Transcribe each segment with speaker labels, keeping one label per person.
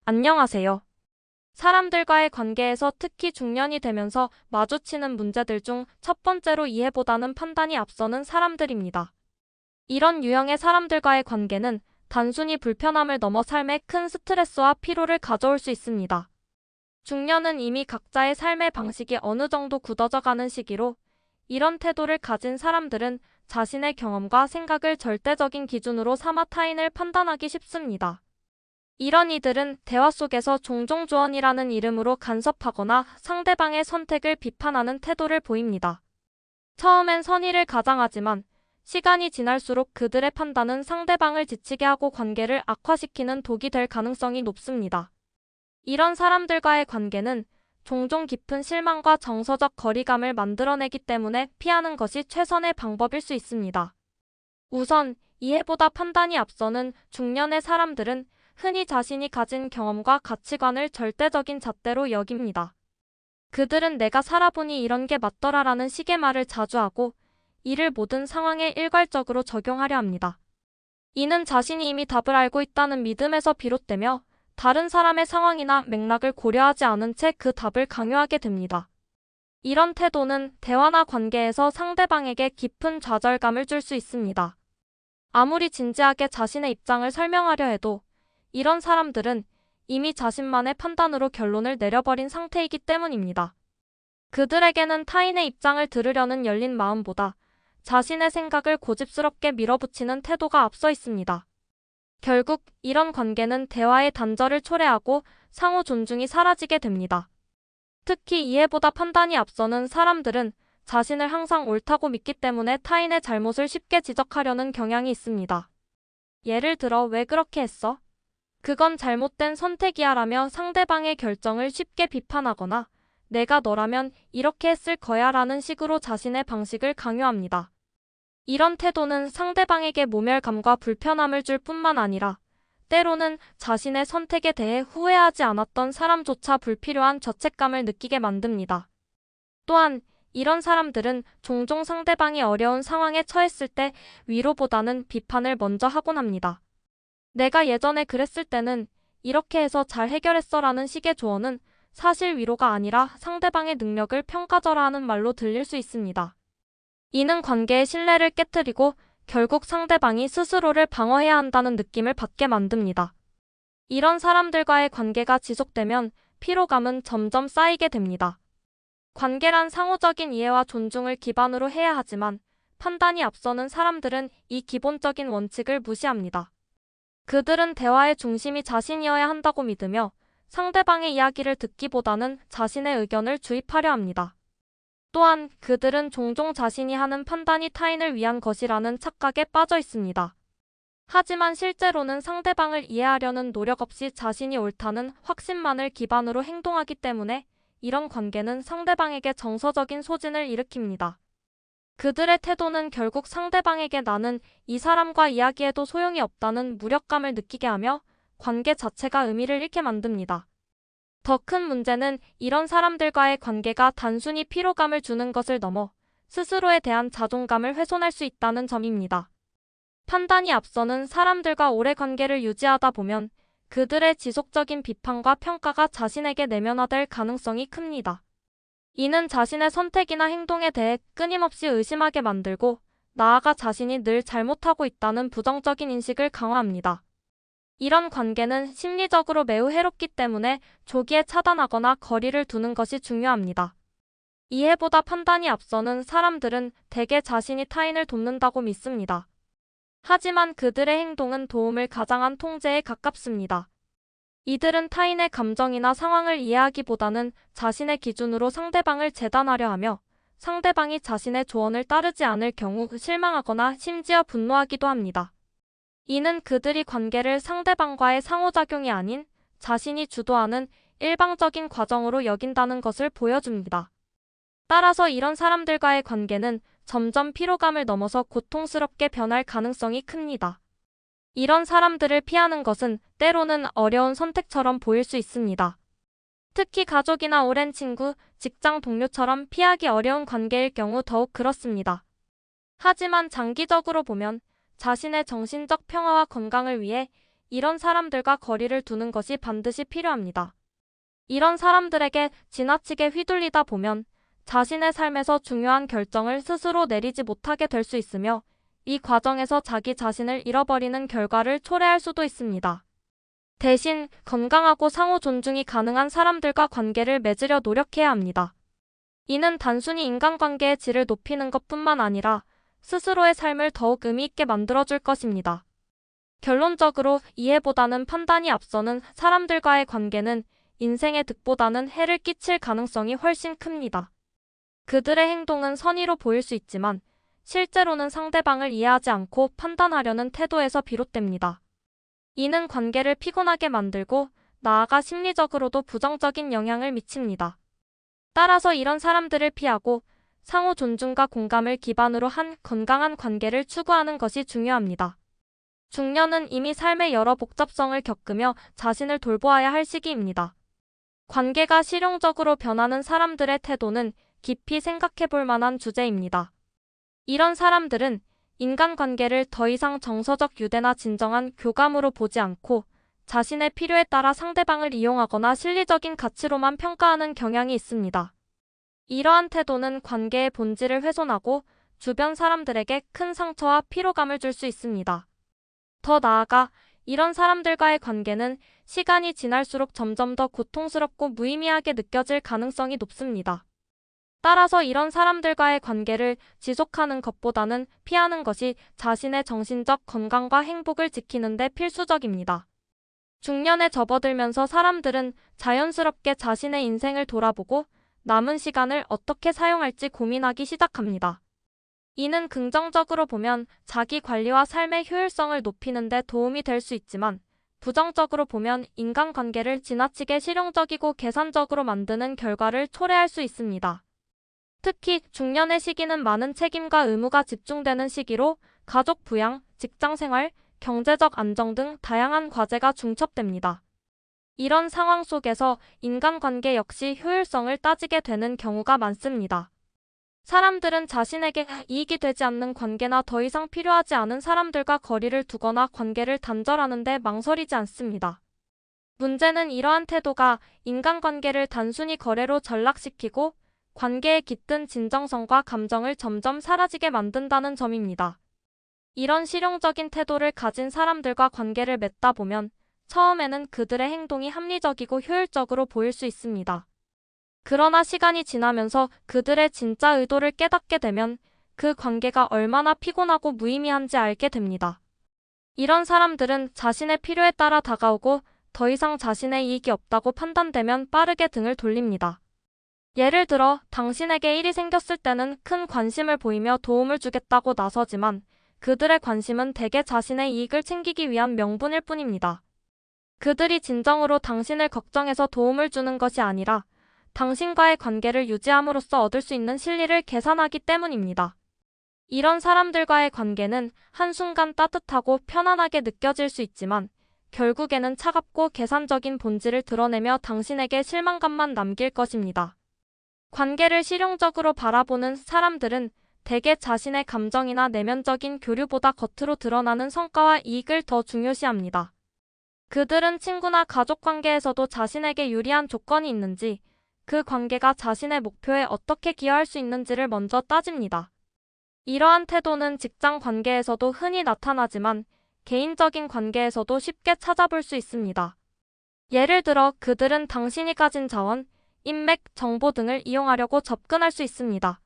Speaker 1: 안녕하세요. 사람들과의 관계에서 특히 중년이 되면서 마주치는 문제들 중 첫 번째로 이해보다는 판단이 앞서는 사람들입니다. 이런 유형의 사람들과의 관계는 단순히 불편함을 넘어 삶에 큰 스트레스와 피로를 가져올 수 있습니다. 중년은 이미 각자의 삶의 방식이 어느 정도 굳어져 가는 시기로 이런 태도를 가진 사람들은 자신의 경험과 생각을 절대적인 기준으로 삼아 타인을 판단하기 쉽습니다. 이런 이들은 대화 속에서 종종 조언이라는 이름으로 간섭하거나 상대방의 선택을 비판하는 태도를 보입니다. 처음엔 선의를 가장하지만 시간이 지날수록 그들의 판단은 상대방을 지치게 하고 관계를 악화시키는 독이 될 가능성이 높습니다. 이런 사람들과의 관계는 종종 깊은 실망과 정서적 거리감을 만들어내기 때문에 피하는 것이 최선의 방법일 수 있습니다. 우선, 이해보다 판단이 앞서는 중년의 사람들은 흔히 자신이 가진 경험과 가치관을 절대적인 잣대로 여깁니다. 그들은 내가 살아보니 이런 게 맞더라라는 식의 말을 자주 하고 이를 모든 상황에 일괄적으로 적용하려 합니다. 이는 자신이 이미 답을 알고 있다는 믿음에서 비롯되며 다른 사람의 상황이나 맥락을 고려하지 않은 채 그 답을 강요하게 됩니다. 이런 태도는 대화나 관계에서 상대방에게 깊은 좌절감을 줄 수 있습니다. 아무리 진지하게 자신의 입장을 설명하려 해도 이런 사람들은 이미 자신만의 판단으로 결론을 내려버린 상태이기 때문입니다. 그들에게는 타인의 입장을 들으려는 열린 마음보다 자신의 생각을 고집스럽게 밀어붙이는 태도가 앞서 있습니다. 결국 이런 관계는 대화의 단절을 초래하고 상호 존중이 사라지게 됩니다. 특히 이해보다 판단이 앞서는 사람들은 자신을 항상 옳다고 믿기 때문에 타인의 잘못을 쉽게 지적하려는 경향이 있습니다. 예를 들어 "왜 그렇게 했어? 그건 잘못된 선택이야" 라며 상대방의 결정을 쉽게 비판하거나 "내가 너라면 이렇게 했을 거야" 라는 식으로 자신의 방식을 강요합니다. 이런 태도는 상대방에게 모멸감과 불편함을 줄 뿐만 아니라 때로는 자신의 선택에 대해 후회하지 않았던 사람조차 불필요한 죄책감을 느끼게 만듭니다. 또한 이런 사람들은 종종 상대방이 어려운 상황에 처했을 때 위로보다는 비판을 먼저 하곤 합니다. "내가 예전에 그랬을 때는 이렇게 해서 잘 해결했어" 라는 식의 조언은 사실 위로가 아니라 상대방의 능력을 평가절하하는 말로 들릴 수 있습니다. 이는 관계의 신뢰를 깨트리고 결국 상대방이 스스로를 방어해야 한다는 느낌을 받게 만듭니다. 이런 사람들과의 관계가 지속되면 피로감은 점점 쌓이게 됩니다. 관계란 상호적인 이해와 존중을 기반으로 해야 하지만 판단이 앞서는 사람들은 이 기본적인 원칙을 무시합니다. 그들은 대화의 중심이 자신이어야 한다고 믿으며 상대방의 이야기를 듣기보다는 자신의 의견을 주입하려 합니다. 또한 그들은 종종 자신이 하는 판단이 타인을 위한 것이라는 착각에 빠져 있습니다. 하지만 실제로는 상대방을 이해하려는 노력 없이 자신이 옳다는 확신만을 기반으로 행동하기 때문에 이런 관계는 상대방에게 정서적인 소진을 일으킵니다. 그들의 태도는 결국 상대방에게 나는 이 사람과 이야기해도 소용이 없다는 무력감을 느끼게 하며 관계 자체가 의미를 잃게 만듭니다. 더 큰 문제는 이런 사람들과의 관계가 단순히 피로감을 주는 것을 넘어 스스로에 대한 자존감을 훼손할 수 있다는 점입니다. 판단이 앞서는 사람들과 오래 관계를 유지하다 보면 그들의 지속적인 비판과 평가가 자신에게 내면화될 가능성이 큽니다. 이는 자신의 선택이나 행동에 대해 끊임없이 의심하게 만들고 나아가 자신이 늘 잘못하고 있다는 부정적인 인식을 강화합니다. 이런 관계는 심리적으로 매우 해롭기 때문에 조기에 차단하거나 거리를 두는 것이 중요합니다. 이해보다 판단이 앞서는 사람들은 대개 자신이 타인을 돕는다고 믿습니다. 하지만 그들의 행동은 도움을 가장한 통제에 가깝습니다. 이들은 타인의 감정이나 상황을 이해하기보다는 자신의 기준으로 상대방을 재단하려 하며 상대방이 자신의 조언을 따르지 않을 경우 실망하거나 심지어 분노하기도 합니다. 이는 그들이 관계를 상대방과의 상호작용이 아닌 자신이 주도하는 일방적인 과정으로 여긴다는 것을 보여줍니다. 따라서 이런 사람들과의 관계는 점점 피로감을 넘어서 고통스럽게 변할 가능성이 큽니다. 이런 사람들을 피하는 것은 때로는 어려운 선택처럼 보일 수 있습니다. 특히 가족이나 오랜 친구, 직장 동료처럼 피하기 어려운 관계일 경우 더욱 그렇습니다. 하지만 장기적으로 보면 자신의 정신적 평화와 건강을 위해 이런 사람들과 거리를 두는 것이 반드시 필요합니다. 이런 사람들에게 지나치게 휘둘리다 보면 자신의 삶에서 중요한 결정을 스스로 내리지 못하게 될 수 있으며 이 과정에서 자기 자신을 잃어버리는 결과를 초래할 수도 있습니다. 대신 건강하고 상호 존중이 가능한 사람들과 관계를 맺으려 노력해야 합니다. 이는 단순히 인간관계의 질을 높이는 것뿐만 아니라 스스로의 삶을 더욱 의미 있게 만들어줄 것입니다. 결론적으로 이해보다는 판단이 앞서는 사람들과의 관계는 인생의 득보다는 해를 끼칠 가능성이 훨씬 큽니다. 그들의 행동은 선의로 보일 수 있지만 실제로는 상대방을 이해하지 않고 판단하려는 태도에서 비롯됩니다. 이는 관계를 피곤하게 만들고 나아가 심리적으로도 부정적인 영향을 미칩니다. 따라서 이런 사람들을 피하고 상호 존중과 공감을 기반으로 한 건강한 관계를 추구하는 것이 중요합니다. 중년은 이미 삶의 여러 복잡성을 겪으며 자신을 돌보아야 할 시기입니다. 관계가 실용적으로 변하는 사람들의 태도는 깊이 생각해 볼 만한 주제입니다. 이런 사람들은 인간관계를 더 이상 정서적 유대나 진정한 교감으로 보지 않고 자신의 필요에 따라 상대방을 이용하거나 실리적인 가치로만 평가하는 경향이 있습니다. 이러한 태도는 관계의 본질을 훼손하고 주변 사람들에게 큰 상처와 피로감을 줄 수 있습니다. 더 나아가 이런 사람들과의 관계는 시간이 지날수록 점점 더 고통스럽고 무의미하게 느껴질 가능성이 높습니다. 따라서 이런 사람들과의 관계를 지속하는 것보다는 피하는 것이 자신의 정신적 건강과 행복을 지키는 데 필수적입니다. 중년에 접어들면서 사람들은 자연스럽게 자신의 인생을 돌아보고 남은 시간을 어떻게 사용할지 고민하기 시작합니다. 이는 긍정적으로 보면 자기 관리와 삶의 효율성을 높이는 데 도움이 될 수 있지만 부정적으로 보면 인간관계를 지나치게 실용적이고 계산적으로 만드는 결과를 초래할 수 있습니다. 특히 중년의 시기는 많은 책임과 의무가 집중되는 시기로 가족 부양, 직장생활, 경제적 안정 등 다양한 과제가 중첩됩니다. 이런 상황 속에서 인간관계 역시 효율성을 따지게 되는 경우가 많습니다. 사람들은 자신에게 이익이 되지 않는 관계나 더 이상 필요하지 않은 사람들과 거리를 두거나 관계를 단절하는 데 망설이지 않습니다. 문제는 이러한 태도가 인간관계를 단순히 거래로 전락시키고 관계에 깃든 진정성과 감정을 점점 사라지게 만든다는 점입니다. 이런 실용적인 태도를 가진 사람들과 관계를 맺다 보면 처음에는 그들의 행동이 합리적이고 효율적으로 보일 수 있습니다. 그러나 시간이 지나면서 그들의 진짜 의도를 깨닫게 되면 그 관계가 얼마나 피곤하고 무의미한지 알게 됩니다. 이런 사람들은 자신의 필요에 따라 다가오고 더 이상 자신의 이익이 없다고 판단되면 빠르게 등을 돌립니다. 예를 들어 당신에게 일이 생겼을 때는 큰 관심을 보이며 도움을 주겠다고 나서지만 그들의 관심은 대개 자신의 이익을 챙기기 위한 명분일 뿐입니다. 그들이 진정으로 당신을 걱정해서 도움을 주는 것이 아니라 당신과의 관계를 유지함으로써 얻을 수 있는 실리를 계산하기 때문입니다. 이런 사람들과의 관계는 한순간 따뜻하고 편안하게 느껴질 수 있지만 결국에는 차갑고 계산적인 본질을 드러내며 당신에게 실망감만 남길 것입니다. 관계를 실용적으로 바라보는 사람들은 대개 자신의 감정이나 내면적인 교류보다 겉으로 드러나는 성과와 이익을 더 중요시합니다. 그들은 친구나 가족 관계에서도 자신에게 유리한 조건이 있는지, 그 관계가 자신의 목표에 어떻게 기여할 수 있는지를 먼저 따집니다. 이러한 태도는 직장 관계에서도 흔히 나타나지만 개인적인 관계에서도 쉽게 찾아볼 수 있습니다. 예를 들어 그들은 당신이 가진 자원, 인맥, 정보 등을 이용하려고 접근할 수 있습니다.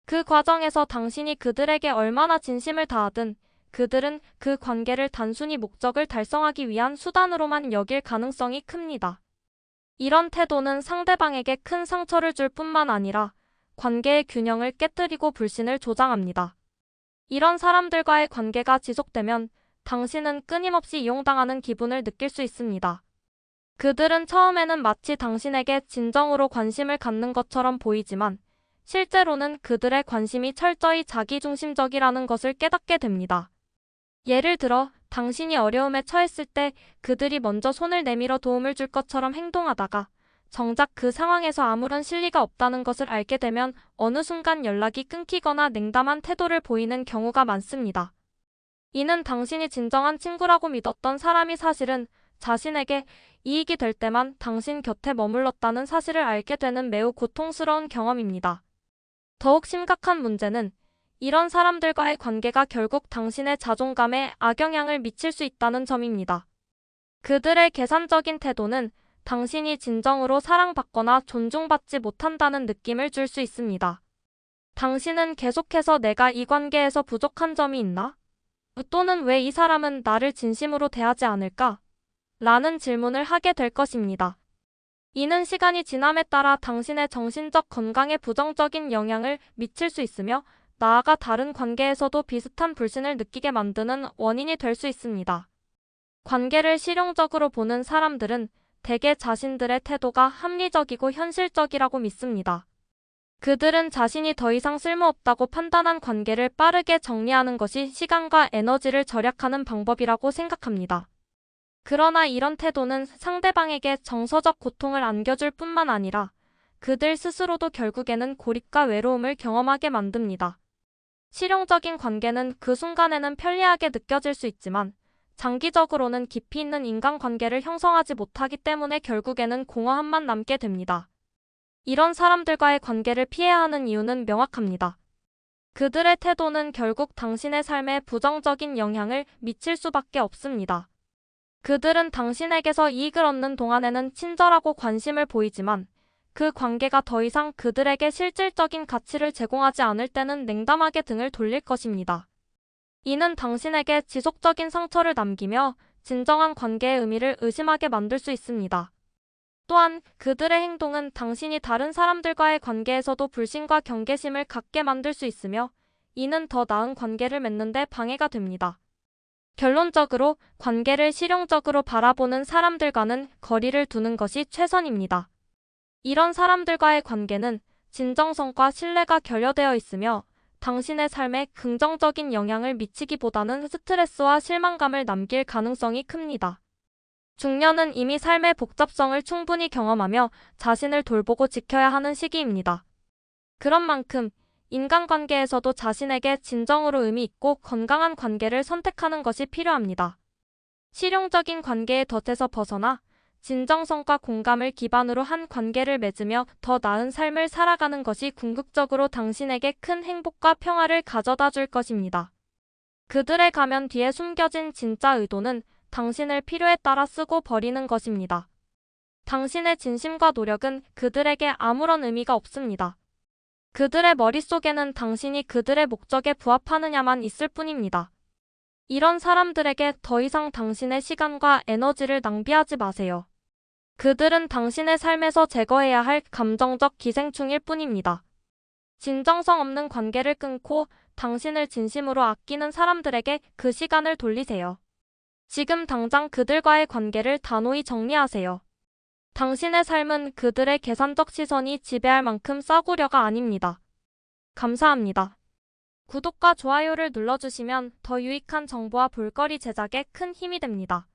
Speaker 1: 그 과정에서 당신이 그들에게 얼마나 진심을 다하든 그들은 그 관계를 단순히 목적을 달성하기 위한 수단으로만 여길 가능성이 큽니다. 이런 태도는 상대방에게 큰 상처를 줄 뿐만 아니라 관계의 균형을 깨뜨리고 불신을 조장합니다. 이런 사람들과의 관계가 지속되면 당신은 끊임없이 이용당하는 기분을 느낄 수 있습니다. 그들은 처음에는 마치 당신에게 진정으로 관심을 갖는 것처럼 보이지만 실제로는 그들의 관심이 철저히 자기중심적이라는 것을 깨닫게 됩니다. 예를 들어 당신이 어려움에 처했을 때 그들이 먼저 손을 내밀어 도움을 줄 것처럼 행동하다가 정작 그 상황에서 아무런 실리가 없다는 것을 알게 되면 어느 순간 연락이 끊기거나 냉담한 태도를 보이는 경우가 많습니다. 이는 당신이 진정한 친구라고 믿었던 사람이 사실은 자신에게 이익이 될 때만 당신 곁에 머물렀다는 사실을 알게 되는 매우 고통스러운 경험입니다. 더욱 심각한 문제는 이런 사람들과의 관계가 결국 당신의 자존감에 악영향을 미칠 수 있다는 점입니다. 그들의 계산적인 태도는 당신이 진정으로 사랑받거나 존중받지 못한다는 느낌을 줄 수 있습니다. 당신은 계속해서 내가 이 관계에서 부족한 점이 있나? 또는 왜 이 사람은 나를 진심으로 대하지 않을까? 라는 질문을 하게 될 것입니다. 이는 시간이 지남에 따라 당신의 정신적 건강에 부정적인 영향을 미칠 수 있으며 나아가 다른 관계에서도 비슷한 불신을 느끼게 만드는 원인이 될 수 있습니다. 관계를 실용적으로 보는 사람들은 대개 자신들의 태도가 합리적이고 현실적이라고 믿습니다. 그들은 자신이 더 이상 쓸모없다고 판단한 관계를 빠르게 정리하는 것이 시간과 에너지를 절약하는 방법이라고 생각합니다. 그러나 이런 태도는 상대방에게 정서적 고통을 안겨줄 뿐만 아니라 그들 스스로도 결국에는 고립과 외로움을 경험하게 만듭니다. 실용적인 관계는 그 순간에는 편리하게 느껴질 수 있지만 장기적으로는 깊이 있는 인간관계를 형성하지 못하기 때문에 결국에는 공허함만 남게 됩니다. 이런 사람들과의 관계를 피해야 하는 이유는 명확합니다. 그들의 태도는 결국 당신의 삶에 부정적인 영향을 미칠 수밖에 없습니다. 그들은 당신에게서 이익을 얻는 동안에는 친절하고 관심을 보이지만 그 관계가 더 이상 그들에게 실질적인 가치를 제공하지 않을 때는 냉담하게 등을 돌릴 것입니다. 이는 당신에게 지속적인 상처를 남기며 진정한 관계의 의미를 의심하게 만들 수 있습니다. 또한 그들의 행동은 당신이 다른 사람들과의 관계에서도 불신과 경계심을 갖게 만들 수 있으며 이는 더 나은 관계를 맺는 데 방해가 됩니다. 결론적으로 관계를 실용적으로 바라보는 사람들과는 거리를 두는 것이 최선입니다. 이런 사람들과의 관계는 진정성과 신뢰가 결여되어 있으며 당신의 삶에 긍정적인 영향을 미치기보다는 스트레스와 실망감을 남길 가능성이 큽니다. 중년은 이미 삶의 복잡성을 충분히 경험하며 자신을 돌보고 지켜야 하는 시기입니다. 그런 만큼 인간관계에서도 자신에게 진정으로 의미 있고 건강한 관계를 선택하는 것이 필요합니다. 실용적인 관계의 덫에서 벗어나 진정성과 공감을 기반으로 한 관계를 맺으며 더 나은 삶을 살아가는 것이 궁극적으로 당신에게 큰 행복과 평화를 가져다 줄 것입니다. 그들의 가면 뒤에 숨겨진 진짜 의도는 당신을 필요에 따라 쓰고 버리는 것입니다. 당신의 진심과 노력은 그들에게 아무런 의미가 없습니다. 그들의 머릿속에는 당신이 그들의 목적에 부합하느냐만 있을 뿐입니다. 이런 사람들에게 더 이상 당신의 시간과 에너지를 낭비하지 마세요. 그들은 당신의 삶에서 제거해야 할 감정적 기생충일 뿐입니다. 진정성 없는 관계를 끊고 당신을 진심으로 아끼는 사람들에게 그 시간을 돌리세요. 지금 당장 그들과의 관계를 단호히 정리하세요. 당신의 삶은 그들의 계산적 시선이 지배할 만큼 싸구려가 아닙니다. 감사합니다. 구독과 좋아요를 눌러주시면 더 유익한 정보와 볼거리 제작에 큰 힘이 됩니다.